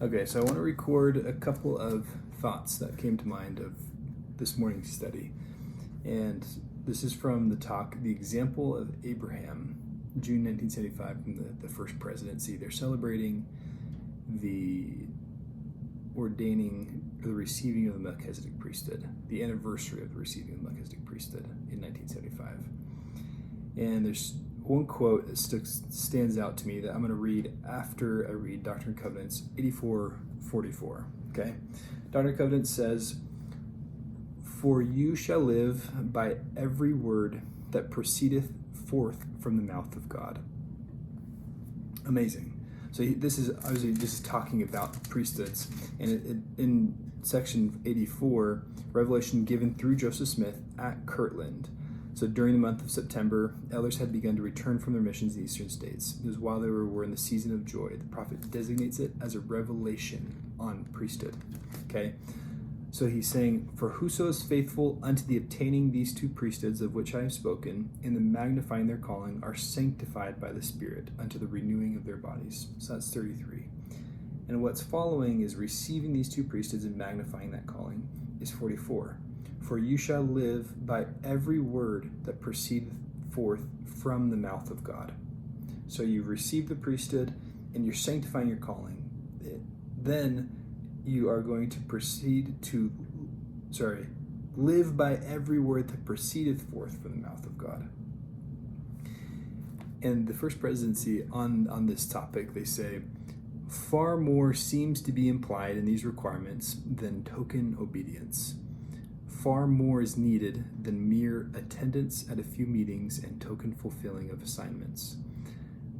Okay, so I want to record a couple of thoughts that came to mind of this morning's study. And this is from the talk, The Example of Abraham, June 1975, from the first presidency. They're celebrating the ordaining or the receiving of the Melchizedek priesthood, the anniversary of the receiving of the Melchizedek priesthood in 1975. And there's one quote that stands out to me that I'm going to read after I read Doctrine and Covenants 84:44. Okay? Doctrine and Covenants says, "For you shall live by every word that proceedeth forth from the mouth of God." Amazing. So this is obviously just talking about priesthoods. And in section 84, revelation given through Joseph Smith at Kirtland. So during the month of September, elders had begun to return from their missions in the eastern states. It was while they were in the season of joy. The prophet designates it as a revelation on priesthood. Okay? So he's saying, "For whoso is faithful unto the obtaining these two priesthoods of which I have spoken, in the magnifying their calling, are sanctified by the Spirit unto the renewing of their bodies." So that's 33. And what's following is receiving these two priesthoods and magnifying that calling is 44. "For you shall live by every word that proceedeth forth from the mouth of God." So you've received the priesthood and you're sanctifying your calling. Then you are going to live by every word that proceedeth forth from the mouth of God. And the first presidency on this topic, they say, far more seems to be implied in these requirements than token obedience. Far more is needed than mere attendance at a few meetings and token fulfilling of assignments.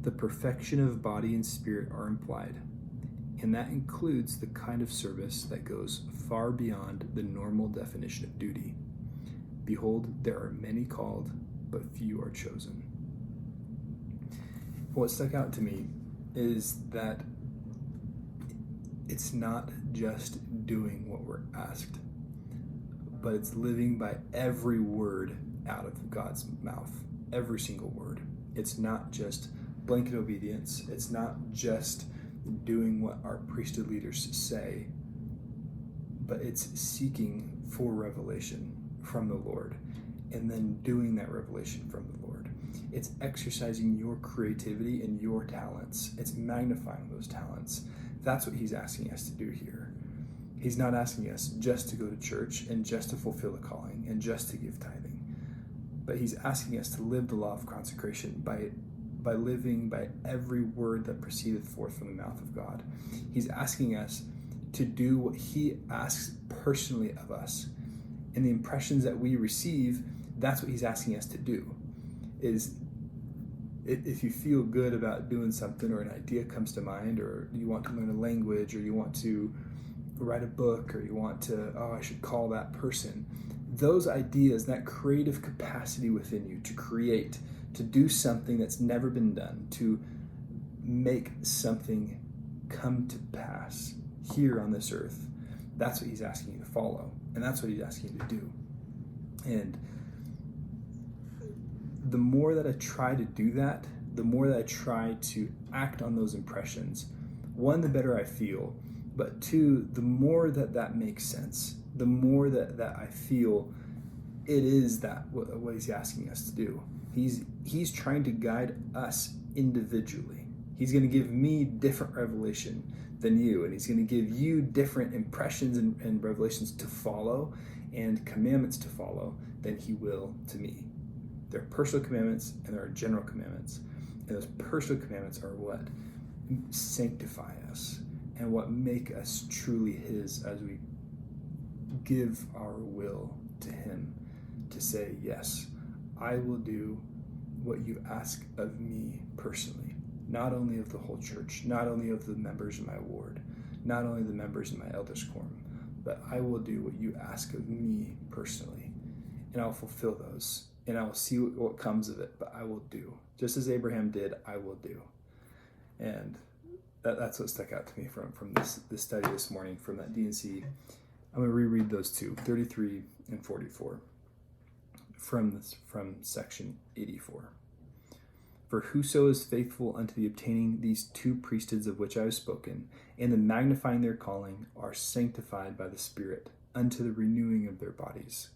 The perfection of body and spirit are implied, and that includes the kind of service that goes far beyond the normal definition of duty. Behold, there are many called, but few are chosen. What stuck out to me is that it's not just doing what we're asked, but it's living by every word out of God's mouth, every single word. It's not just blanket obedience. It's not just doing what our priesthood leaders say, but it's seeking for revelation from the Lord and then doing that revelation from the Lord. It's exercising your creativity and your talents. It's magnifying those talents. That's what he's asking us to do here. He's not asking us just to go to church and just to fulfill the calling and just to give tithing, but he's asking us to live the law of consecration by living by every word that proceedeth forth from the mouth of God. He's asking us to do what he asks personally of us. And the impressions that we receive, that's what he's asking us to do. Is if you feel good about doing something, or an idea comes to mind, or you want to learn a language, or you want to write a book, or you want to, I should call that person. Those ideas, that creative capacity within you to create, to do something that's never been done, to make something come to pass here on this earth, that's what he's asking you to follow. And that's what he's asking you to do. And the more that I try to do that, the more that I try to act on those impressions, one, the better I feel, but two, the more that makes sense, the more that I feel it is that what he's asking us to do. He's trying to guide us individually. He's going to give me different revelation than you, and he's going to give you different impressions and revelations to follow and commandments to follow than he will to me. There are personal commandments and there are general commandments, and those personal commandments are what sanctify us and what make us truly his as we give our will to him to say, yes, I will do what you ask of me personally, not only of the whole church, not only of the members in my ward, not only the members in my elders quorum, but I will do what you ask of me personally, and I'll fulfill those, and I will see what comes of it, but I will do. Just as Abraham did, I will do. And that's what stuck out to me from this study this morning from that DyC. I'm going to reread those two, 33 and 44, from section 84. For whoso is faithful unto the obtaining these two priesthoods of which I have spoken, and the magnifying their calling, are sanctified by the Spirit unto the renewing of their bodies.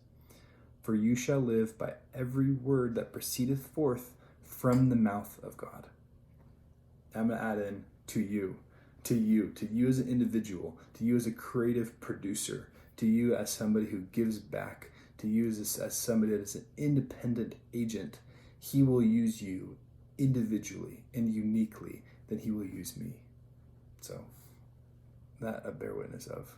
For you shall live by every word that proceedeth forth from the mouth of God. I'm going to add in to you as an individual, to you as a creative producer, to you as somebody who gives back, to you as somebody that is an independent agent. He will use you individually and uniquely than he will use me. So that I bear witness of.